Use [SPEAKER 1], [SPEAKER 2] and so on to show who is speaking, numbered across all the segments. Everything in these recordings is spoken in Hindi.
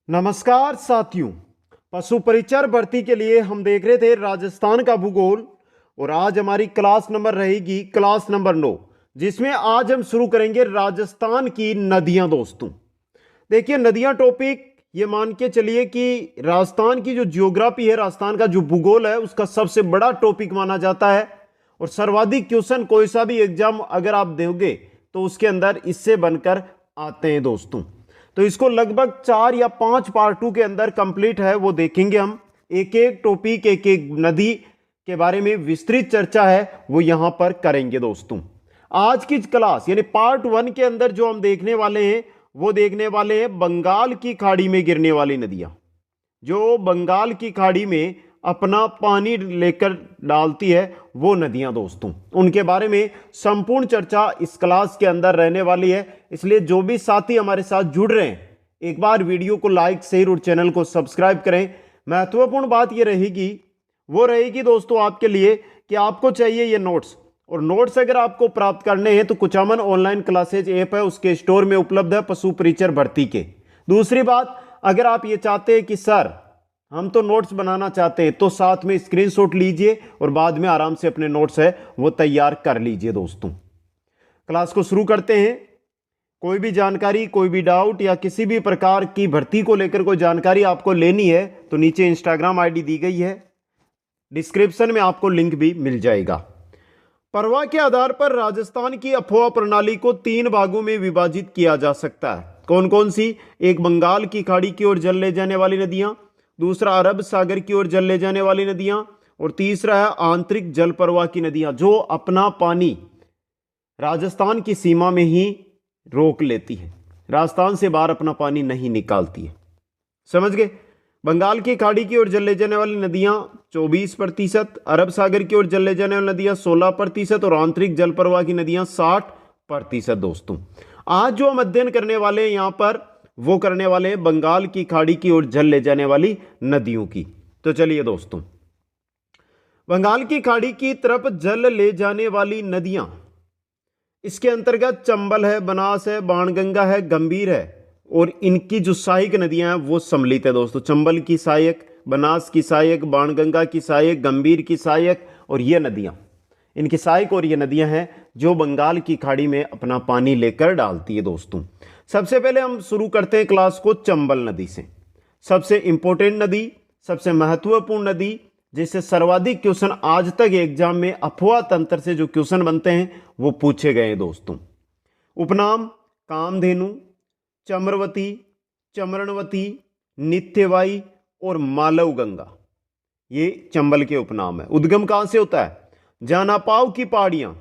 [SPEAKER 1] नमस्कार साथियों। पशु परिचर भर्ती के लिए हम देख रहे थे राजस्थान का भूगोल और आज हमारी क्लास नंबर रहेगी क्लास नंबर 9, जिसमें आज हम शुरू करेंगे राजस्थान की नदियां। दोस्तों देखिए, नदियां टॉपिक ये मान के चलिए कि राजस्थान की जो जियोग्राफी है, राजस्थान का जो भूगोल है, उसका सबसे बड़ा टॉपिक माना जाता है और सर्वाधिक क्वेश्चन कोई सा भी एग्जाम अगर आप दोगे तो उसके अंदर इससे बनकर आते हैं दोस्तों। तो इसको लगभग 4 या 5 पार्ट 2 के अंदर कंप्लीट है, वो देखेंगे हम। एक एक टॉपिक, एक एक नदी के बारे में विस्तृत चर्चा है वो यहां पर करेंगे दोस्तों। आज की क्लास यानी पार्ट 1 के अंदर जो हम देखने वाले हैं वो देखने वाले हैं बंगाल की खाड़ी में गिरने वाली नदियां, जो बंगाल की खाड़ी में अपना पानी लेकर डालती है वो नदियां दोस्तों। उनके बारे में संपूर्ण चर्चा इस क्लास के अंदर रहने वाली है, इसलिए जो भी साथी हमारे साथ जुड़ रहे हैं एक बार वीडियो को लाइक, शेयर और चैनल को सब्सक्राइब करें। महत्वपूर्ण बात ये रहेगी दोस्तों आपके लिए कि आपको चाहिए ये नोट्स, और नोट्स अगर आपको प्राप्त करने हैं तो कुचामन ऑनलाइन क्लासेज ऐप है, उसके स्टोर में उपलब्ध है पशु परिचर भर्ती के। दूसरी बात, अगर आप ये चाहते हैं कि सर हम तो नोट्स बनाना चाहते हैं, तो साथ में स्क्रीनशॉट लीजिए और बाद में आराम से अपने नोट्स है वो तैयार कर लीजिए दोस्तों। क्लास को शुरू करते हैं। कोई भी जानकारी, कोई भी डाउट या किसी भी प्रकार की भर्ती को लेकर कोई जानकारी आपको लेनी है तो नीचे इंस्टाग्राम आईडी दी गई है, डिस्क्रिप्शन में आपको लिंक भी मिल जाएगा। परवाह के आधार पर राजस्थान की अफवाह प्रणाली को 3 भागों में विभाजित किया जा सकता है। कौन कौन सी? एक, बंगाल की खाड़ी की ओर जल ले जाने वाली नदियां, दूसरा अरब सागर की ओर जल ले जाने वाली नदियां, और तीसरा है आंतरिक जल प्रवाह की नदियां, जो अपना पानी राजस्थान की सीमा में ही रोक लेती है, राजस्थान से बाहर अपना पानी नहीं निकालती है। समझ गए? बंगाल की खाड़ी की ओर जल ले जाने वाली नदियां 24%, अरब सागर की ओर जल ले जाने वाली नदियां 16% और आंतरिक जल प्रवाह की नदियां 60% दोस्तों। आज जो हम अध्ययन करने वाले हैं यहां पर वो करने वाले हैं बंगाल की खाड़ी की ओर जल ले जाने वाली नदियों की। तो चलिए दोस्तों, बंगाल की खाड़ी की तरफ जल ले जाने वाली नदियां, इसके अंतर्गत चंबल है, बनास है, बाणगंगा है, गंभीर है, और इनकी जो सहायक नदियां हैं वो सम्मिलित है दोस्तों। चंबल की सहायक, बनास की सहायक, बाणगंगा की सहायक, गंभीर की सहायक, और ये नदियां इनकी सहायक और ये नदियां हैं जो बंगाल की खाड़ी में अपना पानी लेकर डालती है दोस्तों। सबसे पहले हम शुरू करते हैं क्लास को चंबल नदी से। सबसे इंपॉर्टेंट नदी, सबसे महत्वपूर्ण नदी, जिससे सर्वाधिक क्वेश्चन आज तक एग्जाम में अफवाह तंत्र से जो क्वेश्चन बनते हैं वो पूछे गए हैं दोस्तों। उपनाम कामधेनु, चम्रवती, चमरणवती, नित्यवाई और मालव गंगा, ये चंबल के उपनाम है। उद्गम कहां से होता है? जानापाव की पहाड़ियां,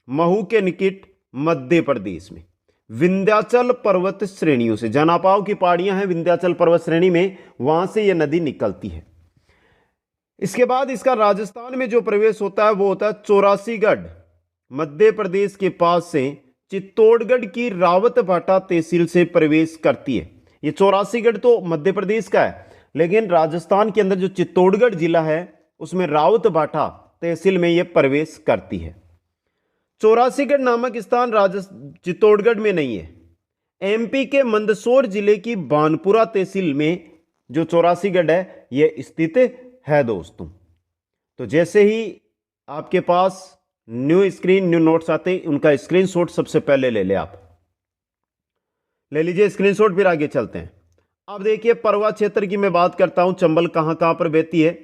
[SPEAKER 1] महू के निकट मध्य प्रदेश में विंध्याचल पर्वत श्रेणियों से। जानापाव की पहाड़ियां हैं विंध्याचल पर्वत श्रेणी में, वहां से यह नदी निकलती है। इसके बाद इसका राजस्थान में जो प्रवेश होता है वो होता है चौरासीगढ़, मध्य प्रदेश के पास से चित्तौड़गढ़ की रावत भाटा तहसील से प्रवेश करती है। ये चौरासीगढ़ तो मध्य प्रदेश का है, लेकिन राजस्थान के अंदर जो चित्तौड़गढ़ जिला है उसमें रावत भाटा तहसील में यह प्रवेश करती है। चौरासीगढ़ नामक स्थान चित्तौड़गढ़ में नहीं है, एमपी के मंदसौर जिले की बानपुरा तहसील में जो चौरासीगढ़ है यह स्थित है दोस्तों। तो जैसे ही आपके पास न्यू स्क्रीन, न्यू नोट्स आते हैं, उनका स्क्रीनशॉट सबसे पहले ले ले, आप ले लीजिए स्क्रीनशॉट, फिर आगे चलते हैं। अब देखिए, परवा क्षेत्र की मैं बात करता हूं, चंबल कहां कहां पर बहती है।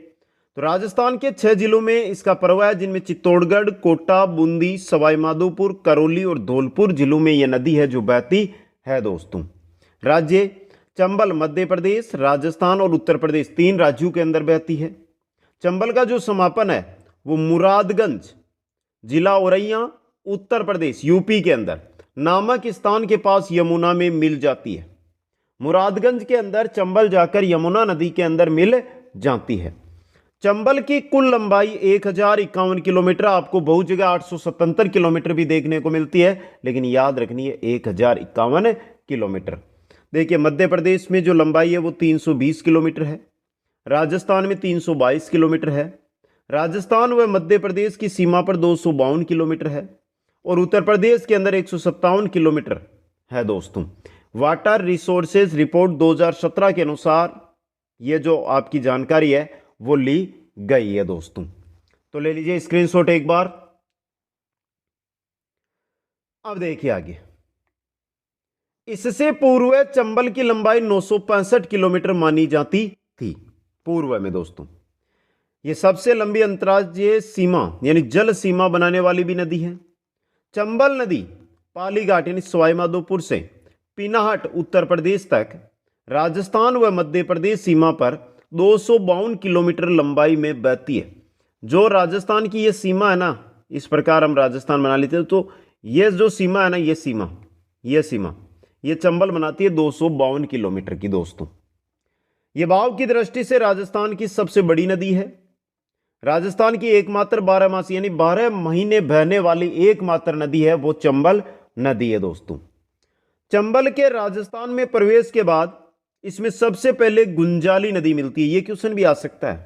[SPEAKER 1] तो राजस्थान के 6 जिलों में इसका परवा है, जिनमें चित्तौड़गढ़, कोटा, बूंदी, सवाई माधोपुर, करौली और धौलपुर जिलों में यह नदी है जो बहती है दोस्तों। राज्य चंबल मध्य प्रदेश, राजस्थान और उत्तर प्रदेश, 3 राज्यों के अंदर बहती है। चंबल का जो समापन है वो मुरादगंज जिला औरैया, उत्तर प्रदेश यूपी के अंदर नामक स्थान के पास यमुना में मिल जाती है। मुरादगंज के अंदर चंबल जाकर यमुना नदी के अंदर मिल जाती है। चंबल की कुल लंबाई 1051 किलोमीटर, आपको बहुत जगह 877 किलोमीटर भी देखने को मिलती है, लेकिन याद रखनी है 1051 किलोमीटर। देखिए, मध्य प्रदेश में जो लंबाई है वो 320 किलोमीटर है, राजस्थान में 322 किलोमीटर है, राजस्थान व मध्य प्रदेश की सीमा पर 252 किलोमीटर है, और उत्तर प्रदेश के अंदर 157 किलोमीटर है दोस्तों। वाटर रिसोर्सेज रिपोर्ट 2017 के अनुसार ये जो आपकी जानकारी है वो ली गई है दोस्तों। तो ले लीजिए स्क्रीनशॉट एक बार। अब देखिए आगे, इससे पूर्व चंबल की लंबाई 965 किलोमीटर मानी जाती थी। पूर्व में दोस्तों यह सबसे लंबी अंतर्राज्यीय सीमा यानी जल सीमा बनाने वाली भी नदी है। चंबल नदी पालीघाट यानी सवाई माधोपुर से पीनाहट उत्तर प्रदेश तक राजस्थान व मध्य प्रदेश सीमा पर 252 किलोमीटर लंबाई में बहती है। जो राजस्थान की ये सीमा है ना, इस प्रकार हम राजस्थान बना लेते हैं, तो ये जो सीमा है ना, ये सीमा ये चंबल बनाती है 252 किलोमीटर की दोस्तों। ये भाव की दृष्टि से राजस्थान की सबसे बड़ी नदी है। राजस्थान की एकमात्र 12 मासी यानी 12 महीने बहने वाली एकमात्र नदी है वो चंबल नदी है दोस्तों। चंबल के राजस्थान में प्रवेश के बाद इसमें सबसे पहले गुंजाली नदी मिलती है। ये क्वेश्चन भी आ सकता है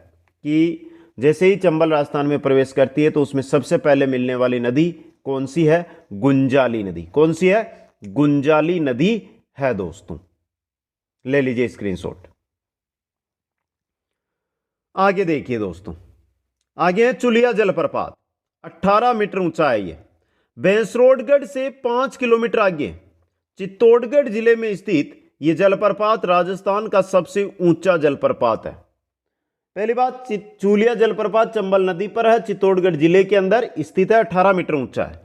[SPEAKER 1] कि जैसे ही चंबल राजस्थान में प्रवेश करती है तो उसमें सबसे पहले मिलने वाली नदी कौन सी है? गुंजाली नदी। कौन सी है? गुंजाली नदी है दोस्तों। ले लीजिए स्क्रीनशॉट। आगे देखिए दोस्तों, आगे है चुलिया जलप्रपात, 18 मीटर ऊंचा है ये। भैंसरोडगढ़ से 5 किलोमीटर आगे चित्तौड़गढ़ जिले में स्थित यह जलप्रपात राजस्थान का सबसे ऊंचा जलप्रपात है। पहली बात, चुलिया जलप्रपात चंबल नदी पर है, चित्तौड़गढ़ जिले के अंदर स्थित है, 18 मीटर ऊंचा है।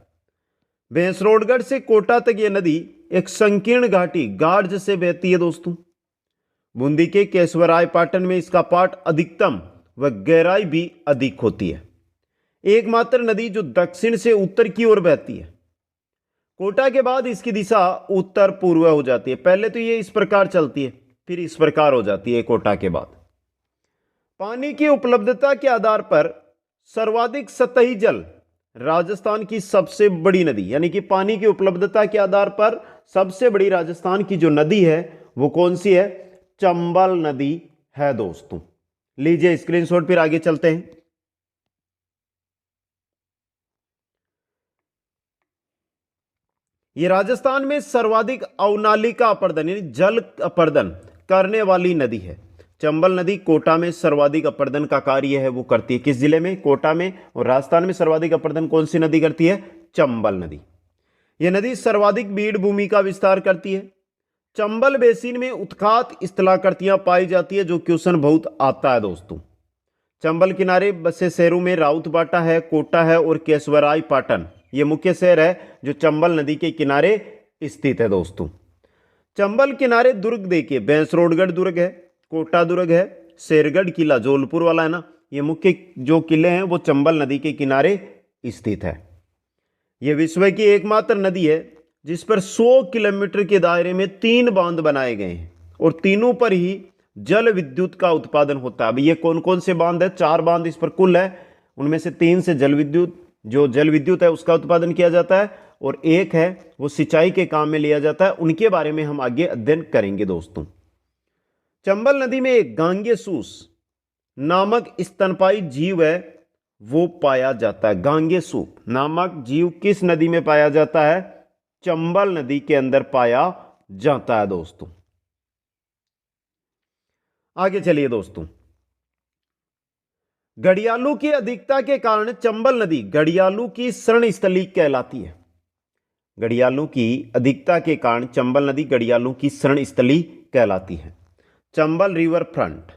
[SPEAKER 1] भैंसरोडगढ़ से कोटा तक यह नदी एक संकीर्ण घाटी गार्ज से बहती है दोस्तों। बूंदी के केशवराय पाटन में इसका पाट अधिकतम व गहराई भी अधिक होती है। एकमात्र नदी जो दक्षिण से उत्तर की ओर बहती है। कोटा के बाद इसकी दिशा उत्तर पूर्व हो जाती है। पहले तो ये इस प्रकार चलती है, फिर इस प्रकार हो जाती है कोटा के बाद। पानी की उपलब्धता के आधार पर सर्वाधिक सतही जल राजस्थान की सबसे बड़ी नदी, यानी कि पानी की उपलब्धता के आधार पर सबसे बड़ी राजस्थान की जो नदी है वो कौन सी है? चंबल नदी है दोस्तों। लीजिए स्क्रीनशॉट, फिर आगे चलते हैं। ये राजस्थान में सर्वाधिक अवनालिका अपर्दन यानी जल अपर्दन करने वाली नदी है। चंबल नदी कोटा में सर्वाधिक अपर्दन का कार्य है वो करती है। किस जिले में? कोटा में। और राजस्थान में सर्वाधिक अपर्दन कौन सी नदी करती है? चंबल नदी। यह नदी सर्वाधिक बीड़ भूमि का विस्तार करती है। चंबल बेसिन में उत्खात स्थलाकृतियां पाई जाती है, जो क्वेश्चन बहुत आता है दोस्तों। चंबल किनारे बसे शहरों में राउतबाटा है, कोटा है और केशवराय पाटन, ये मुख्य शहर है जो चंबल नदी के किनारे स्थित है दोस्तों। चंबल किनारे दुर्ग देखिए, भैंसरोडगढ़ दुर्ग है, कोटा दुर्ग है, शेरगढ़ किला जौलपुर वाला है ना, ये मुख्य जो किले हैं वो चंबल नदी के किनारे स्थित है। यह विश्व की एकमात्र नदी है जिस पर 100 किलोमीटर के दायरे में 3 बांध बनाए गए हैं और तीनों पर ही जल विद्युत का उत्पादन होता है। अब ये कौन कौन से बांध है? 4 बांध इस पर कुल है, उनमें से 3 से जल विद्युत है उसका उत्पादन किया जाता है और एक है वो सिंचाई के काम में लिया जाता है। उनके बारे में हम आगे अध्ययन करेंगे दोस्तों। चंबल नदी में एक गांगेसूस नामक स्तनपायी जीव है वो पाया जाता है। गांगेसू नामक जीव किस नदी में पाया जाता है? चंबल नदी के अंदर पाया जाता है दोस्तों। आगे चलिए दोस्तों, घड़ियालू की अधिकता के कारण चंबल नदी घड़ियालू की शरण स्थली कहलाती है। घड़ियालू की अधिकता के कारण चंबल नदी घड़ियालू की शरण स्थली कहलाती है। चंबल रिवर फ्रंट,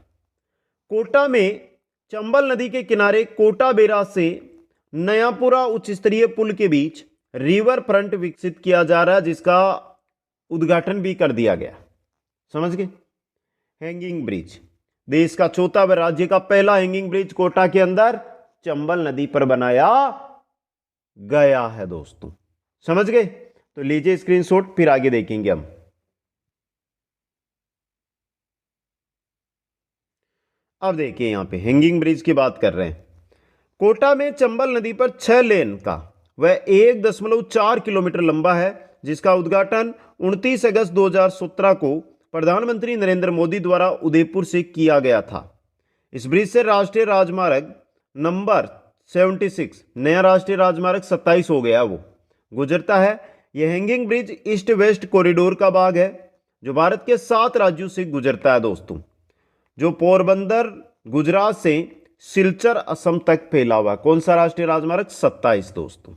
[SPEAKER 1] कोटा में चंबल नदी के किनारे कोटा बैराज से नयापुरा उच्च स्तरीय पुल के बीच रिवर फ्रंट विकसित किया जा रहा है, जिसका उद्घाटन भी कर दिया गया। समझ गए? हैंगिंग ब्रिज, देश का चौथा व राज्य का पहला हैंगिंग ब्रिज कोटा के अंदर चंबल नदी पर बनाया गया है दोस्तों। समझ गए? तो लीजिए स्क्रीनशॉट, फिर आगे देखेंगे हम। अब देखिए यहां पे हैंगिंग ब्रिज की बात कर रहे हैं। कोटा में चंबल नदी पर 6 लेन का वह 1.4 किलोमीटर लंबा है, जिसका उद्घाटन 29 अगस्त 2017 को प्रधानमंत्री नरेंद्र मोदी द्वारा उदयपुर से किया गया था। इस ब्रिज से राष्ट्रीय राजमार्ग नंबर 76, नया राष्ट्रीय राजमार्ग 27 हो गया, वो गुजरता है। यह hanging bridge east west corridor का भाग है। जो भारत के 7 राज्यों से गुजरता है दोस्तों, जो पोरबंदर गुजरात से सिलचर असम तक फैला हुआ। कौन सा राष्ट्रीय राजमार्ग? 27 दोस्तों।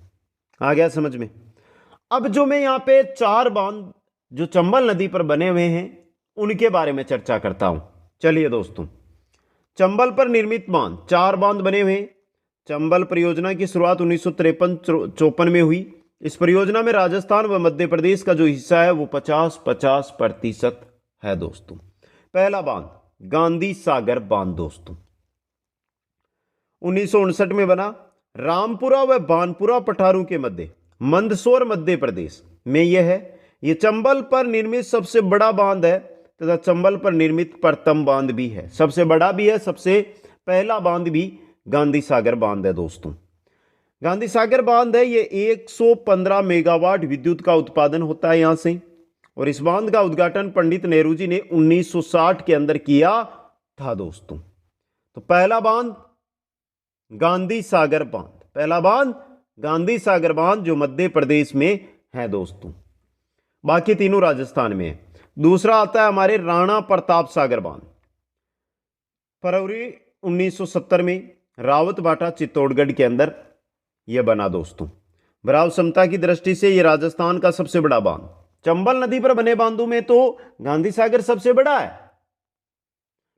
[SPEAKER 1] आ गया समझ में? अब जो मैं यहां पे 4 बांध जो चंबल नदी पर बने हुए हैं उनके बारे में चर्चा करता हूं। चलिए दोस्तों, चंबल पर निर्मित बांध, 4 बांध बने हुए हैं। चंबल परियोजना की शुरुआत 1953-54 में हुई। इस परियोजना में राजस्थान व मध्य प्रदेश का जो हिस्सा है वो 50-50% है दोस्तों। पहला बांध गांधी सागर बांध दोस्तों 1959 में बना। रामपुरा व बानपुरा पठारों के मध्य मंदसौर मध्य प्रदेश में यह है। यह चंबल पर निर्मित सबसे बड़ा बांध है तथा चंबल पर निर्मित प्रथम बांध भी है। सबसे बड़ा भी है, सबसे पहला बांध भी गांधी सागर बांध है दोस्तों। गांधी सागर बांध है, ये 115 मेगावाट विद्युत का उत्पादन होता है यहां से। और इस बांध का उद्घाटन पंडित नेहरू जी ने 1960 के अंदर किया था दोस्तों। तो पहला बांध गांधी सागर बांध, पहला बांध गांधी सागर बांध जो मध्य प्रदेश में है दोस्तों। बाकी तीनों राजस्थान में है। दूसरा आता है हमारे राणा प्रताप सागर बांध, फरवरी 1970 में रावत भाटा चित्तौड़गढ़ के अंदर यह बना दोस्तों। भराव क्षमता की दृष्टि से यह राजस्थान का सबसे बड़ा बांध। चंबल नदी पर बने बांधों में तो गांधी सागर सबसे बड़ा है,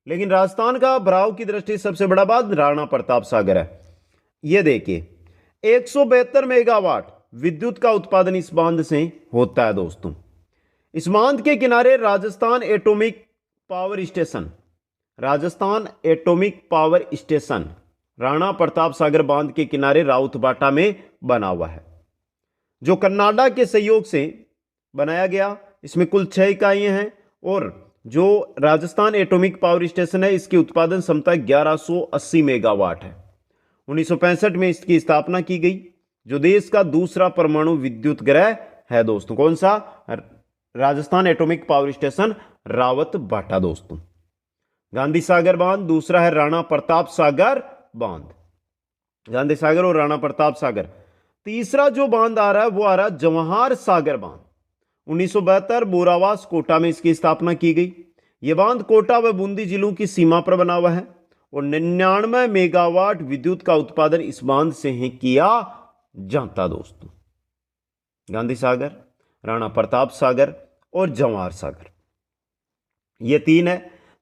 [SPEAKER 1] लेकिन राजस्थान का भराव की दृष्टि से सबसे बड़ा बांध राणा प्रताप सागर है। यह देखिए 172 मेगावाट विद्युत का उत्पादन इस बांध से होता है दोस्तों। इस बांध के किनारे Rajasthan atomic power station, Rajasthan atomic power station Rana Pratap Sagar बांध के किनारे राउतबाटा में बना हुआ है, जो कनाडा के सहयोग से बनाया गया। इसमें कुल 6 इकाइयां हैं और जो राजस्थान एटॉमिक पावर स्टेशन है इसकी उत्पादन क्षमता 1180 मेगावाट है। 1965 में इसकी स्थापना की गई, जो देश का दूसरा परमाणु विद्युत ग्रह है दोस्तों। कौन सा? Rajasthan atomic power station Rawatbhata दोस्तों। गांधी सागर बांध, दूसरा है राणा प्रताप सागर बांध, गांधी सागर और राणा प्रताप सागर। तीसरा जो बांध आ रहा है वो आ रहा है जवाहर सागर बांध। 1972 बोरावास कोटा में इसकी स्थापना की गई। यह बांध कोटा व बूंदी जिलों की सीमा पर बना हुआ है और 99 मेगावाट विद्युत का उत्पादन इस बांध से ही किया जाता दोस्तों। गांधी सागर, राणा प्रताप सागर और जवाहर सागर, ये 3 है।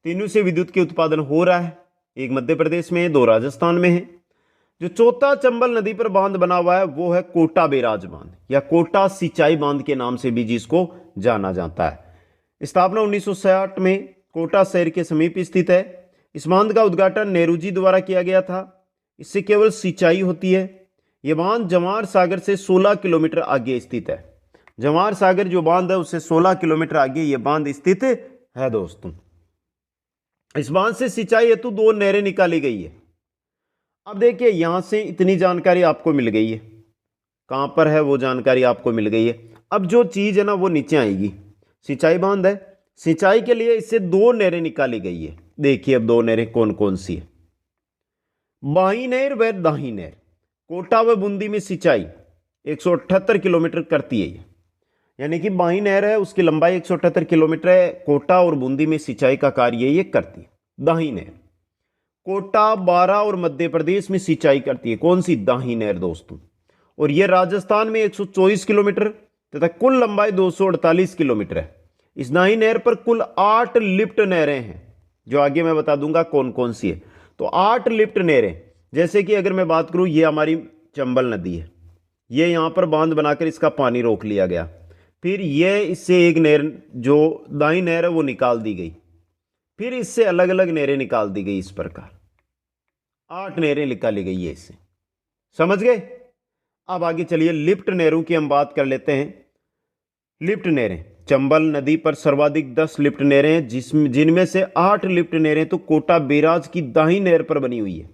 [SPEAKER 1] तीनों से विद्युत के उत्पादन हो रहा है। एक मध्य प्रदेश में है, 2 राजस्थान में है। जो चौथा चंबल नदी पर बांध बना हुआ है वो है कोटा बैराज बांध या कोटा सिंचाई बांध के नाम से भी जिसको जाना जाता है। स्थापना 1960 में कोटा शहर के समीप स्थित है। इस बांध का उद्घाटन नेहरू जी द्वारा किया गया था। इससे केवल सिंचाई होती है। यह बांध जवाहर सागर से 16 किलोमीटर आगे स्थित है। जवाहर सागर जो बांध है उससे 16 किलोमीटर आगे यह बांध स्थित है दोस्तों। इस बांध से सिंचाई हेतु 2 नहरें निकाली गई है। अब देखिए यहां से इतनी जानकारी आपको मिल गई है, कहां पर है वो जानकारी आपको मिल गई है। अब जो चीज है ना वो नीचे आएगी। सिंचाई बांध है, सिंचाई के लिए इससे 2 नहरें निकाली गई है। देखिए अब 2 नहरें कौन कौन सी है। बाही नहर व दाही नहर कोटा व बूंदी में सिंचाई 178 किलोमीटर करती है। यानी कि बाही नहर है उसकी लंबाई 178 किलोमीटर है। कोटा और बूंदी में सिंचाई का कार्य ये करती है। दाही नहर कोटा, बारां और मध्य प्रदेश में सिंचाई करती है। कौन सी? दाही नहर दोस्तों। और यह राजस्थान में 124 किलोमीटर तथा कुल लंबाई 248 किलोमीटर है। इस दाही नहर पर कुल 8 लिफ्ट नहरें हैं, जो आगे मैं बता दूंगा कौन कौन सी है। तो 8 लिफ्ट नहरें, जैसे कि अगर मैं बात करूं ये हमारी चंबल नदी है, ये यहां पर बांध बनाकर इसका पानी रोक लिया गया। फिर ये इससे एक नहर जो दाई नहर है वो निकाल दी गई। फिर इससे अलग अलग नहरें निकाल दी गई। इस प्रकार 8 नहरें निकाली गई है इससे। समझ गए? अब आगे चलिए लिफ्ट नहरों की हम बात कर लेते हैं। लिफ्ट नहरें चंबल नदी पर सर्वाधिक 10 लिफ्ट नहरें हैं, जिनमें से 8 लिफ्ट नहरें तो कोटा बैराज की दाही नहर पर बनी हुई है।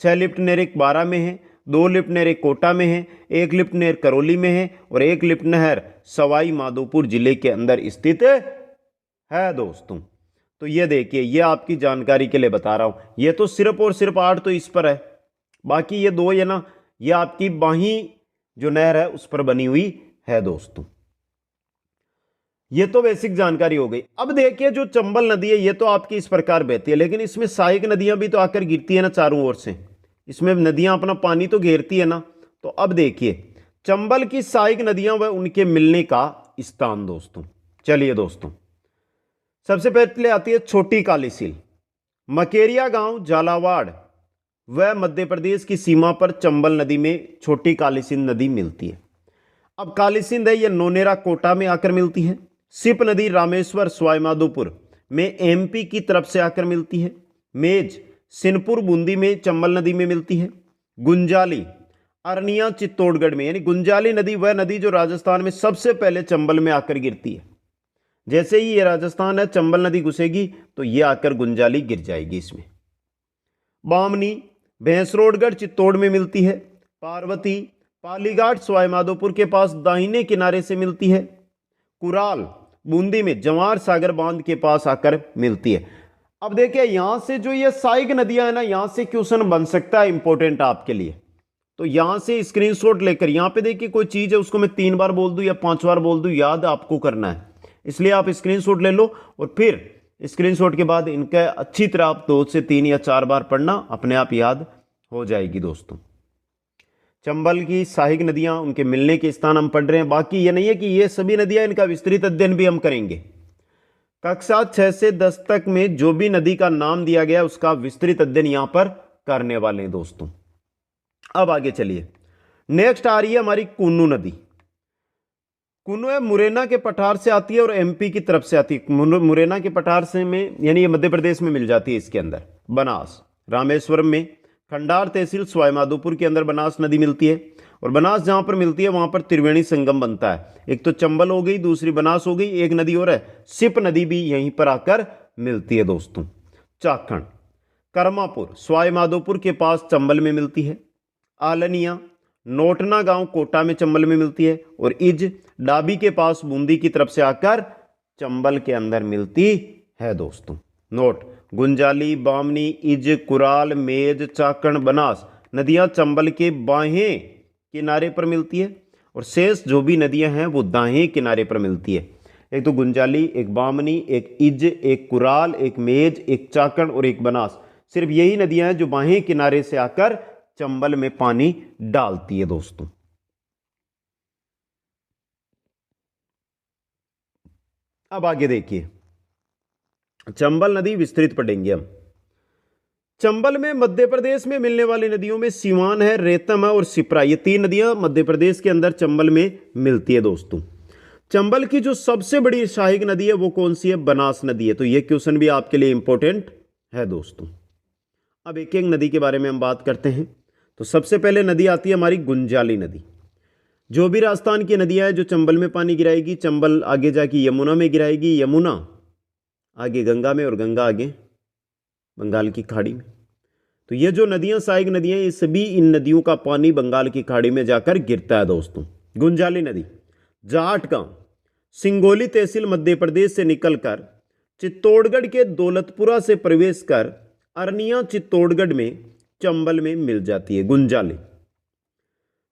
[SPEAKER 1] 6 लिफ्ट नहरें बारां में है, 2 लिफ्ट नहरें कोटा में है, 1 लिफ्ट नहर करौली में है और 1 लिफ्ट नहर सवाई माधोपुर जिले के अंदर स्थित है दोस्तों। तो ये देखिए, ये आपकी जानकारी के लिए बता रहा हूं। ये तो सिर्फ और सिर्फ 8 तो इस पर है, बाकी ये 2 है ना, ये आपकी बाही जो नहर है उस पर बनी हुई है दोस्तों। ये तो बेसिक जानकारी हो गई। अब देखिए जो चंबल नदी है ये तो आपकी इस प्रकार बहती है, लेकिन इसमें सहायक नदियां भी तो आकर गिरती है ना चारों ओर से, इसमें नदियां अपना पानी तो घेरती है ना। तो अब देखिए चंबल की सहायक नदियां व उनके मिलने का स्थान दोस्तों। चलिए दोस्तों, सबसे पहले आती है छोटी काली सील। मकेरिया गांव झालावाड़ व मध्य प्रदेश की सीमा पर चंबल नदी में छोटी काली सिंध नदी मिलती है। अब काली सिंध है ये नोनेरा कोटा में आकर मिलती है। सिप नदी रामेश्वर सवाईमाधोपुर में एमपी की तरफ से आकर मिलती है। मेज सिनपुर बूंदी में चंबल नदी में मिलती है। गुंजाली अरनिया चित्तौड़गढ़ में, यानी गुंजाली नदी वह नदी जो राजस्थान में सबसे पहले चंबल में आकर गिरती है। जैसे ही ये राजस्थान है चंबल नदी घुसेगी तो ये आकर गुंजाली गिर जाएगी इसमें। बामनी भैंसरोडगढ़ चित्तौड़ में मिलती है। पार्वती पालीघाट सवाईमाधोपुर के पास दाहिने किनारे से मिलती है। कुराल बूंदी में जवार सागर बांध के पास आकर मिलती है। अब देखिए यहां से जो ये सहायक नदियां है ना, यहां से क्वेश्चन बन सकता है इंपॉर्टेंट आपके लिए। तो यहां से स्क्रीनशॉट लेकर यहां पे देखिए कोई चीज है उसको मैं 3 बार बोल दूं या 5 बार बोल दूं, याद आपको करना है, इसलिए आप स्क्रीनशॉट ले लो और फिर स्क्रीनशॉट के बाद इनका अच्छी तरह आप 2 से 3 या 4 बार पढ़ना, अपने आप याद हो जाएगी दोस्तों। चंबल की सहायक नदियां उनके मिलने के स्थान हम पढ़ रहे हैं। बाकी ये नहीं है कि ये सभी नदियां, इनका विस्तृत अध्ययन भी हम करेंगे। कक्षा 6 से 10 तक में जो भी नदी का नाम दिया गया उसका विस्तृत अध्ययन यहां पर करने वाले हैं दोस्तों। अब आगे चलिए, नेक्स्ट आ रही है हमारी कुन्नू नदी। कुन्नू है मुरैना के पठार से आती है और एमपी की तरफ से आती है। मुरैना के पठार से में यानी ये मध्य प्रदेश में मिल जाती है। इसके अंदर बनास रामेश्वरम में, खंडार तहसील सवाईमाधोपुर के अंदर बनास नदी मिलती है। और बनास जहां पर मिलती है वहां पर त्रिवेणी संगम बनता है। एक तो चंबल हो गई, दूसरी बनास हो गई, एक नदी और है सिप नदी भी यहीं पर आकर मिलती है दोस्तों। चाखंड कर्मापुर सवाईमाधोपुर के पास चंबल में मिलती है। आलनिया नोटना गांव कोटा में चंबल में मिलती है। और इज डाबी के पास बूंदी की तरफ से आकर चंबल के अंदर मिलती है दोस्तों। नोट गुंजाली बामनी इज कुराल मेज चाकण बनास नदियां चंबल के बाहें किनारे पर मिलती है और शेष जो भी नदियां हैं वो दाएं किनारे पर मिलती है। एक तो गुंजाली, एक बामनी, एक इज, एक कुराल, एक मेज, एक चाकण और एक बनास। सिर्फ यही नदियां हैं जो बाहें किनारे से आकर चंबल में पानी डालती है दोस्तों। अब आगे देखिए, चंबल नदी विस्तृत पढ़ेंगे हम। चंबल में मध्य प्रदेश में मिलने वाली नदियों में सीवान है, रेतम है और सिप्रा, ये 3 नदियां मध्य प्रदेश के अंदर चंबल में मिलती है दोस्तों। चंबल की जो सबसे बड़ी सहायक नदी है वो कौन सी है? बनास नदी है। तो ये क्वेश्चन भी आपके लिए इंपॉर्टेंट है दोस्तों। अब एक एक नदी के बारे में हम बात करते हैं। तो सबसे पहले नदी आती है हमारी गुंजाली नदी। जो भी राजस्थान की नदियां हैं जो चंबल में पानी गिराएगी, चंबल आगे जाके यमुना में गिराएगी, यमुना आगे गंगा में और गंगा आगे बंगाल की खाड़ी में। तो ये जो नदियां सहायक नदियां, ये सभी इन नदियों का पानी बंगाल की खाड़ी में जाकर गिरता है दोस्तों। गुंजाली नदी जाट गांव सिंगोली तहसील मध्य प्रदेश से निकलकर चित्तौड़गढ़ के दौलतपुरा से प्रवेश कर अरनिया चित्तौड़गढ़ में चंबल में मिल जाती है। गुंजाली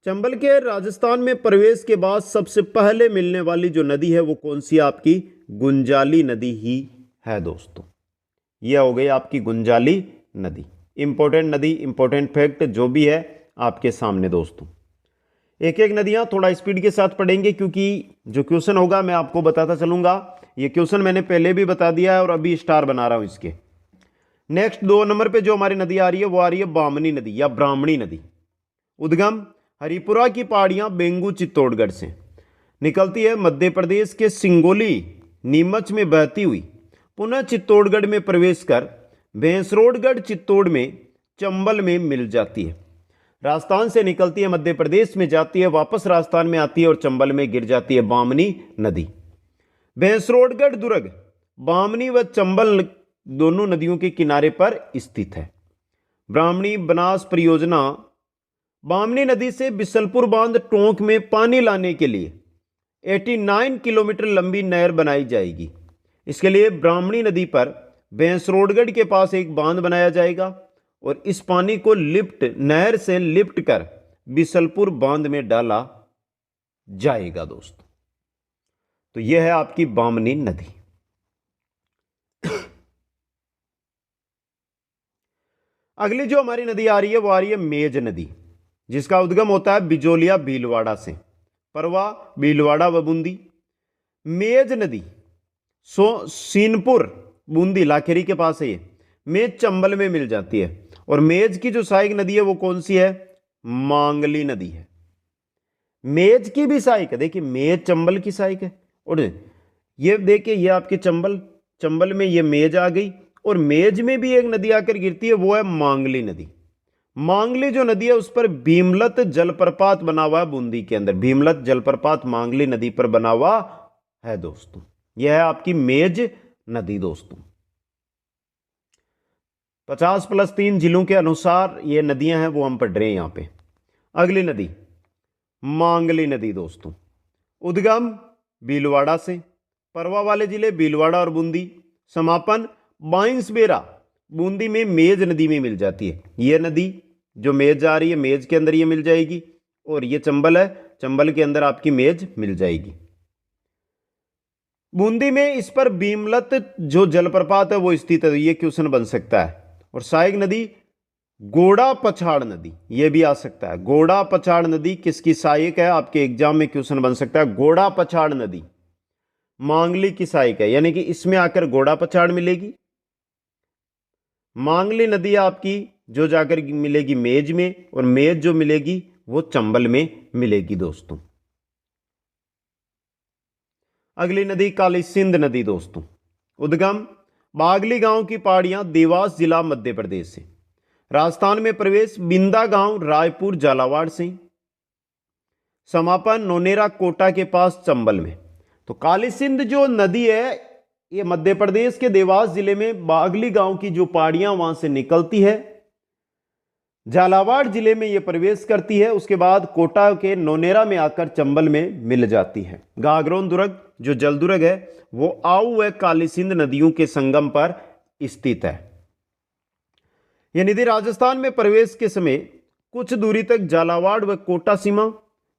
[SPEAKER 1] चंबल के राजस्थान में प्रवेश के बाद सबसे पहले मिलने वाली जो नदी है वो कौन सी? आपकी गुंजाली नदी ही है दोस्तों। यह हो गई आपकी गुंजाली नदी। इंपॉर्टेंट नदी, इंपॉर्टेंट फैक्ट जो भी है आपके सामने दोस्तों। एक एक नदियां थोड़ा स्पीड के साथ पढ़ेंगे क्योंकि जो क्वेश्चन होगा मैं आपको बताता चलूंगा। ये क्वेश्चन मैंने पहले भी बता दिया है और अभी स्टार बना रहा हूं इसके। नेक्स्ट 2 नंबर पे जो हमारी नदी आ रही है वो आ रही है बामनी नदी या ब्राह्मणी नदी। उद्गम हरिपुरा की पहाड़ियां बेंगू चित्तौड़गढ़ से निकलती है, मध्य प्रदेश के सिंगोली नीमच में बहती हुई पुनः चित्तौड़गढ़ में प्रवेश कर भैंसरोडगढ़ चित्तौड़ में चंबल में मिल जाती है। राजस्थान से निकलती है, मध्य प्रदेश में जाती है, वापस राजस्थान में आती है और चंबल में गिर जाती है बामनी नदी। भैंसरोडगढ़ दुर्ग बामनी व चंबल दोनों नदियों के किनारे पर स्थित है। ब्राह्मणी बनास परियोजना बामनी नदी से बिसलपुर बांध टोंक में पानी लाने के लिए 89 किलोमीटर लंबी नहर बनाई जाएगी। इसके लिए ब्राह्मणी नदी पर भैंसरोडगढ़ के पास एक बांध बनाया जाएगा और इस पानी को नहर से लिफ्ट कर बिसलपुर बांध में डाला जाएगा दोस्तों। तो यह है आपकी बामनी नदी। अगली जो हमारी नदी आ रही है वो आ रही है मेज नदी, जिसका उद्गम होता है बिजोलिया भीलवाड़ा से, परवा भीलवाड़ा व बूंदी। मेज नदी सीनपुर बूंदी लाखेरी के पास है ये, मेज चंबल में मिल जाती है। और मेज की जो सहायक नदी है वो कौन सी है? मांगली नदी है। मेज की भी सहायक है, देखिए मेज चंबल की सहायक है, और ये देखिए ये आपके चंबल, चंबल में ये मेज आ गई, और मेज में भी एक नदी आकर गिरती है, वो है मांगली नदी। मांगली जो नदी है उस पर भीमलत जलप्रपात बना हुआ है बूंदी के अंदर, भीमलत जलप्रपात मांगली नदी पर बना हुआ है दोस्तों। यह है आपकी मेज नदी दोस्तों। 50+3 जिलों के अनुसार ये नदियां हैं वो हम पढ़ रहे हैं यहां पे। अगली नदी मांगली नदी दोस्तों, उद्गम भीलवाड़ा से, परवा वाले जिले भीलवाड़ा और बूंदी, समापन बाइंसबेरा बूंदी में मेज नदी में मिल जाती है। यह नदी जो मेज जा रही है, मेज के अंदर ये मिल जाएगी, और ये चंबल है, चंबल के अंदर आपकी मेज मिल जाएगी। बूंदी में इस पर भीमलत जो जलप्रपात है वो स्थित है, ये क्वेश्चन बन सकता है। और सहायक नदी गोड़ा पछाड़ नदी, ये भी आ सकता है। गोड़ा पछाड़ नदी किसकी सहायक है? आपके एग्जाम में क्वेश्चन बन सकता है। गोड़ा पछाड़ नदी मांगली की सहायक है, यानी कि इसमें आकर गोड़ा पछाड़ मिलेगी। मांगली नदी आपकी जो जाकर मिलेगी मेज में, और मेज जो मिलेगी वो चंबल में मिलेगी दोस्तों। अगली नदी काली सिंध नदी दोस्तों, उद्गम बागली गांव की पहाड़ियां, देवास जिला मध्य प्रदेश से, राजस्थान में प्रवेश बिंदा गांव रायपुर झालावाड़ से, समापन नोनेरा कोटा के पास चंबल में। तो काली सिंध जो नदी है ये मध्य प्रदेश के देवास जिले में बागली गांव की जो पहाड़ियां वहां से निकलती है, झालावाड़ जिले में ये प्रवेश करती है, उसके बाद कोटा के नोनेरा में आकर चंबल में मिल जाती है। गागरोन दुर्ग जो जलदुर्ग है वो आऊ व काली सिंध नदियों के संगम पर स्थित है। यह नदी राजस्थान में प्रवेश के समय कुछ दूरी तक झालावाड़ व कोटा सीमा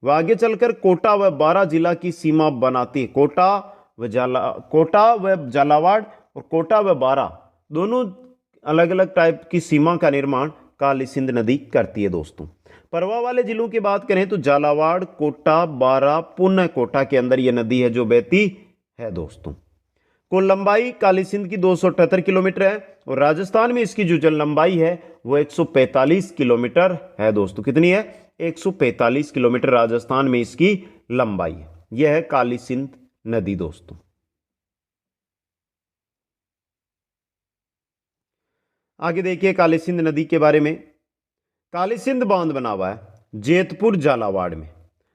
[SPEAKER 1] व आगे चलकर कोटा व बारा जिला की सीमा बनाती है। कोटा व झालावाड़ और कोटा व बारा दोनों अलग अलग टाइप की सीमा का निर्माण काली सिंध नदी करती है दोस्तों। परवा वाले जिलों की बात करें तो झालावाड़, कोटा, बारा, पुनः कोटा के अंदर यह नदी है जो बहती है दोस्तों। कुल लंबाई काली सिंध की 278 किलोमीटर है, और राजस्थान में इसकी जो जल लंबाई है वो 145 किलोमीटर है दोस्तों। कितनी है? 145 किलोमीटर राजस्थान में इसकी लंबाई है। यह है काली सिंध नदी दोस्तों। आगे देखिए काली सिंध नदी के बारे में। काली सिंध बांध बना हुआ है जेतपुर झालावाड़ में,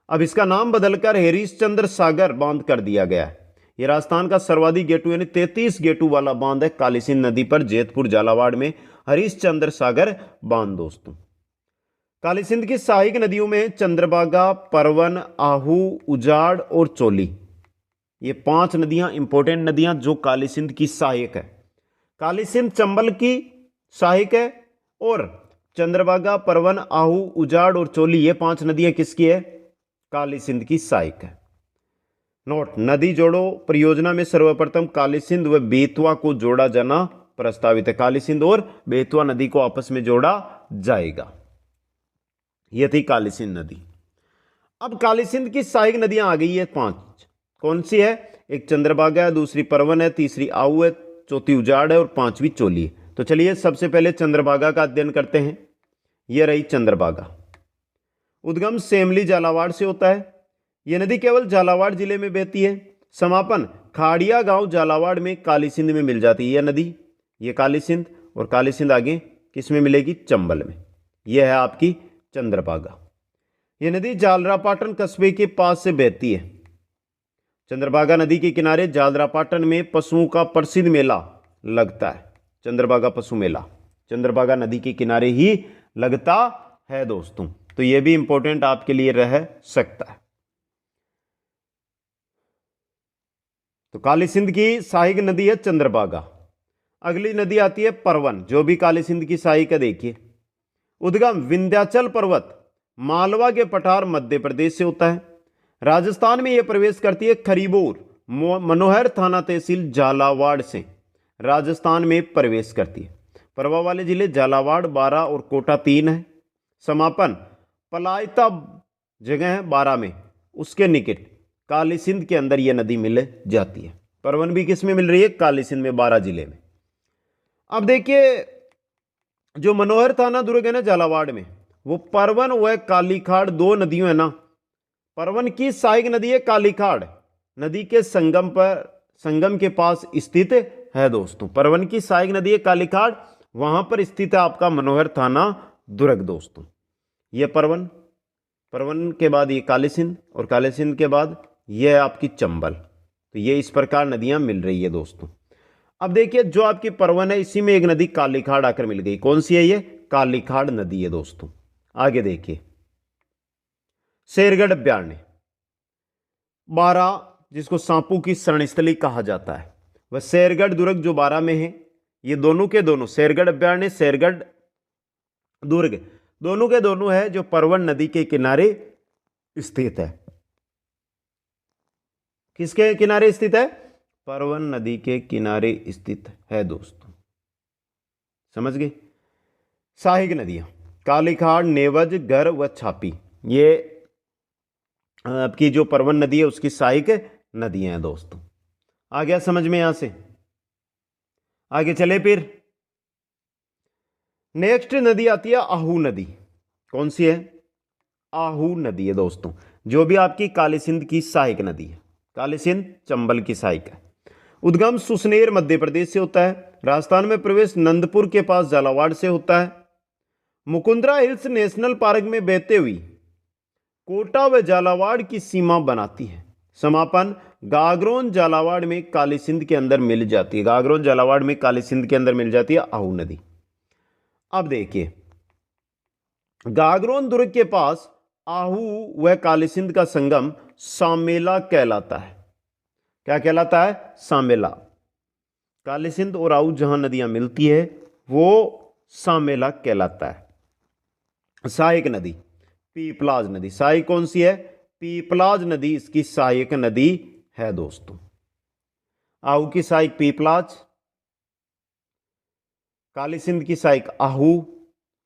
[SPEAKER 1] अब इसका नाम बदलकर हरीश चंद्र सागर बांध कर दिया गया है। यह राजस्थान का सर्वाधिक गेटू यानी 33 गेटू वाला बांध है काली सिंध नदी पर, जेतपुर झालावाड़ में हरीश चंद्र सागर बांध दोस्तों। काली सिंध की सहायक नदियों में चंद्रभागा, परवन, आहू, उजाड़ और चोली, ये 5 नदियां इंपॉर्टेंट नदियां जो काली सिंध की सहायक है। काली सिंध चंबल की सहायक है, और चंद्रभागा, परवन, आहू, उजाड़ और चोली ये 5 नदियां किसकी है? काली सिंध की सहायक है। नोट, नदी जोड़ो परियोजना में सर्वप्रथम काली सिंध व बेतवा को जोड़ा जाना प्रस्तावित है। काली सिंध और बेतवा नदी को आपस में जोड़ा जाएगा। यह थी काली सिंध नदी। अब काली सिंध की सहायक नदियां आ गई है 5। कौन सी है? एक चंद्रभागा है, दूसरी परवन है, तीसरी आहू है, चौथी उजाड़ है और 5वीं चोली है। तो चलिए सबसे पहले चंद्रभागा का अध्ययन करते हैं। यह रही चंद्रभागा, उद्गम सेमली झालावाड़ से होता है। यह नदी केवल झालावाड़ जिले में बहती है। समापन खाड़िया गांव झालावाड़ में काली सिंध में मिल जाती है यह नदी। यह काली सिंध, और काली सिंध आगे किस में मिलेगी? चंबल में। यह है आपकी चंद्रभागा। यह नदी जालरापाटन कस्बे के पास से बहती है। चंद्रभागा नदी के किनारे जालरापाटन में पशुओं का प्रसिद्ध मेला लगता है। चंद्रभागा पशु मेला चंद्रभागा नदी के किनारे ही लगता है दोस्तों। तो यह भी इंपॉर्टेंट आपके लिए रह सकता है। तो काली सिंध की सहायक नदी है चंद्रभागा। अगली नदी आती है परवन, जो भी काली सिंध की सहायक है। देखिए, उद्गम विंध्याचल पर्वत मालवा के पठार मध्य प्रदेश से होता है। राजस्थान में यह प्रवेश करती है खरीबोर मनोहर थाना तहसील झालावाड़ से राजस्थान में प्रवेश करती है। प्रभाव वाले जिले झालावाड़, बारां और कोटा 3 है। समापन पलायता जगह है 12 में, उसके निकट काली सिंध के अंदर यह नदी मिल जाती है। परवन भी किस में मिल रही है? काली सिंध में, 12 जिले में। अब देखिए जो मनोहर थाना दुर्ग है ना झालावाड़ में, वो परवन व कालीखाड़ 2 नदियों है ना। परवन की सहायक नदी है कालीखाड़, नदी के संगम के पास स्थित है दोस्तों। परवन की सहायक नदी है कालीखाड़, वहां पर स्थित है आपका मनोहर थाना दुर्ग दोस्तों। यह परवन के बाद ये काली सिंध, और काली सिंध के बाद यह है आपकी चंबल। तो ये इस प्रकार नदियां मिल रही है दोस्तों। अब देखिए जो आपकी परवन है, इसी में एक नदी कालीखाड़ आकर मिल गई। कौन सी है ये? कालीखाड़ नदी है दोस्तों। आगे देखिए शेरगढ़ अभ्यारण्य, 12 जिसको सांपू की शरणस्थली कहा जाता है, वह शेरगढ़ दुर्ग जो 12 में है। ये दोनों के दोनों, शेरगढ़ अभ्यारण्य, शेरगढ़ दुर्ग, दोनों के दोनों है जो परवन नदी के किनारे स्थित है। किसके किनारे स्थित है? परवन नदी के किनारे स्थित है दोस्तों। समझ गए? सहायक नदियां कालीखाड़, नेवज, गर व छापी, ये आपकी जो परवन नदी है उसकी सहायक नदियां हैं दोस्तों। आ गया समझ में? यहां से आगे चले फिर। नेक्स्ट नदी आती है आहू नदी। कौन सी है? आहू नदी है दोस्तों, जो भी आपकी काली सिंध की सहायक नदी है। काली सिंध चंबल की सहायक है। उद्गम सुसनेर मध्य प्रदेश से होता है। राजस्थान में प्रवेश नंदपुर के पास झालावाड़ से होता है। मुकुंदरा हिल्स नेशनल पार्क में बहते हुई कोटा व झालावाड़ की सीमा बनाती है। समापन गागरोन झालावाड़ में काली सिंध के अंदर मिल जाती है। गागरोन झालावाड़ में काली सिंध के अंदर मिल जाती है आहू नदी। अब देखिए गागरोन दुर्ग के पास आहू व काली सिंध का संगम सामेला कहलाता है। क्या कहलाता है? सामेला। काली सिंध और आहू जहां नदियां मिलती है वो सामेला कहलाता है। सहायक नदी पीपलाज नदी। सहायक कौन सी है? पीपलाज नदी इसकी सहायक नदी है दोस्तों। आहू की सहायक पीपलाज, काली सिंध की सहायक आहू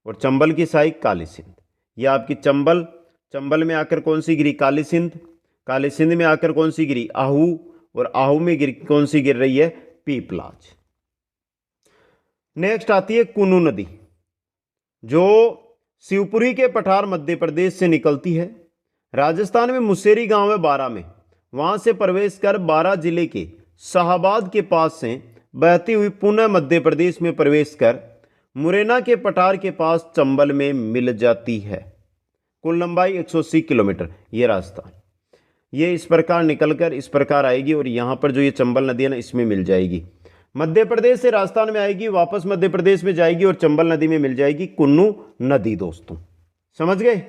[SPEAKER 1] और चंबल की सहायक काली सिंध। यह आपकी चंबल में आकर कौन सी गिरी? काली सिंध। काली सिंध में आकर कौन सी गिरी? आहू। और आहू में कौन सी गिर रही है? पीपलाज। नेक्स्ट आती है कुनू नदी, जो शिवपुरी के पठार मध्य प्रदेश से निकलती है। राजस्थान में मुसेरी गांव है 12 में, वहां से प्रवेश कर 12 जिले के शाहबाद के पास से बहती हुई पुनः मध्य प्रदेश में प्रवेश कर मुरैना के पठार के पास चंबल में मिल जाती है। कुल लंबाई 180 किलोमीटर ये रास्ता। ये इस प्रकार निकलकर इस प्रकार आएगी और यहां पर जो ये चंबल नदी है ना इसमें मिल जाएगी। मध्य प्रदेश से राजस्थान में आएगी, वापस मध्य प्रदेश में जाएगी और चंबल नदी में मिल जाएगी कुन्नू नदी दोस्तों। समझ गए?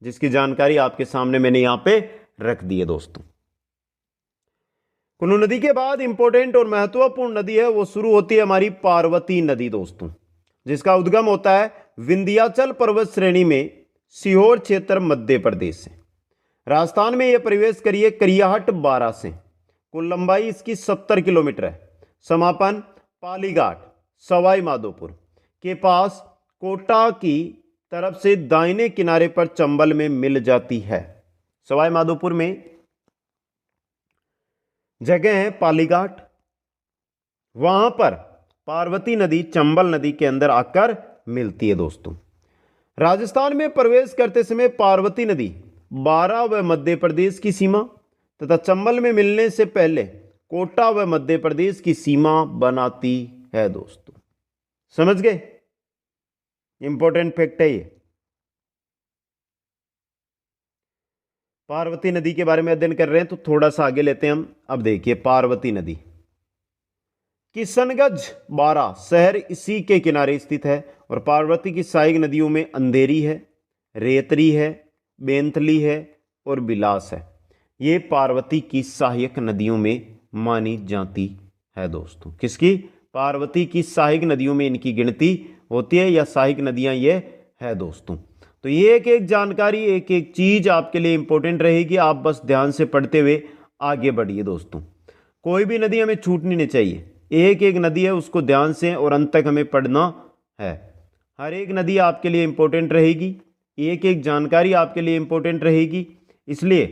[SPEAKER 1] जिसकी जानकारी आपके सामने मैंने यहां पे रख दी है दोस्तों। कुन्नू नदी के बाद इंपॉर्टेंट और महत्वपूर्ण नदी है वो शुरू होती है हमारी पार्वती नदी दोस्तों, जिसका उद्गम होता है विंध्याचल पर्वत श्रेणी में सीहोर क्षेत्र मध्य प्रदेश से। राजस्थान में यह प्रवेश करिए करियाहट 12 से। कुल लंबाई इसकी 70 किलोमीटर है। समापन पालीघाट सवाई माधोपुर के पास कोटा की तरफ से दाहिने किनारे पर चंबल में मिल जाती है। सवाई माधोपुर में जगह है पालीघाट, वहां पर पार्वती नदी चंबल नदी के अंदर आकर मिलती है दोस्तों। राजस्थान में प्रवेश करते समय पार्वती नदी 12 व मध्य प्रदेश की सीमा तथा चंबल में मिलने से पहले कोटा व मध्य प्रदेश की सीमा बनाती है दोस्तों। समझ गए? इंपॉर्टेंट फैक्ट है ये। पार्वती नदी के बारे में अध्ययन कर रहे हैं तो थोड़ा सा आगे लेते हैं हम। अब देखिए पार्वती नदी किशनगंज 12 शहर इसी के किनारे स्थित है और पार्वती की सहायक नदियों में अंधेरी है, रेतरी है, बेंतली है और बिलास है। ये पार्वती की सहायक नदियों में मानी जाती है दोस्तों। किसकी? पार्वती की सहायक नदियों में इनकी गिनती होती है या सहायक नदियां ये है दोस्तों। तो ये एक एक जानकारी, एक एक चीज आपके लिए इंपॉर्टेंट रहेगी। आप बस ध्यान से पढ़ते हुए आगे बढ़िए दोस्तों। कोई भी नदी हमें छूटनी नहीं चाहिए, एक एक नदी है उसको ध्यान से और अंत तक हमें पढ़ना है। हर एक नदी आपके लिए इंपॉर्टेंट रहेगी, एक एक जानकारी आपके लिए इंपॉर्टेंट रहेगी, इसलिए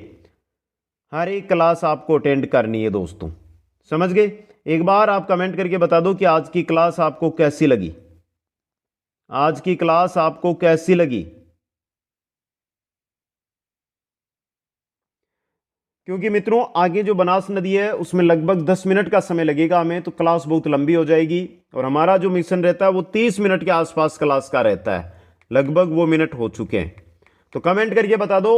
[SPEAKER 1] हर एक क्लास आपको अटेंड करनी है दोस्तों। समझ गए? एक बार आप कमेंट करके बता दो कि आज की क्लास आपको कैसी लगी, आज की क्लास आपको कैसी लगी। क्योंकि मित्रों आगे जो बनास नदी है उसमें लगभग 10 मिनट का समय लगेगा हमें, तो क्लास बहुत लंबी हो जाएगी और हमारा जो मिशन रहता है वो 30 मिनट के आसपास क्लास का रहता है, लगभग वो मिनट हो चुके हैं। तो कमेंट करके बता दो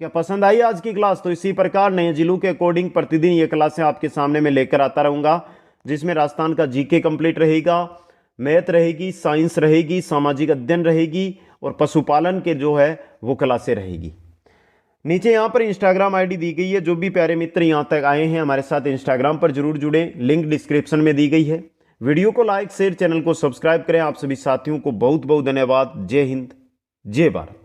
[SPEAKER 1] क्या पसंद आई आज की क्लास। तो इसी प्रकार नए जिलों के अकॉर्डिंग प्रतिदिन ये क्लासें आपके सामने मैं लेकर आता रहूंगा, जिसमें राजस्थान का जीके कंप्लीट रहेगा, मैथ रहेगी, साइंस रहेगी, सामाजिक अध्ययन रहेगी और पशुपालन के जो है वो क्लासें रहेगी। नीचे यहाँ पर इंस्टाग्राम आईडी दी गई है, जो भी प्यारे मित्र यहाँ तक आए हैं हमारे साथ इंस्टाग्राम पर जरूर जुड़ें, लिंक डिस्क्रिप्शन में दी गई है। वीडियो को लाइक शेयर, चैनल को सब्सक्राइब करें। आप सभी साथियों को बहुत बहुत धन्यवाद। जय हिंद, जय भारत।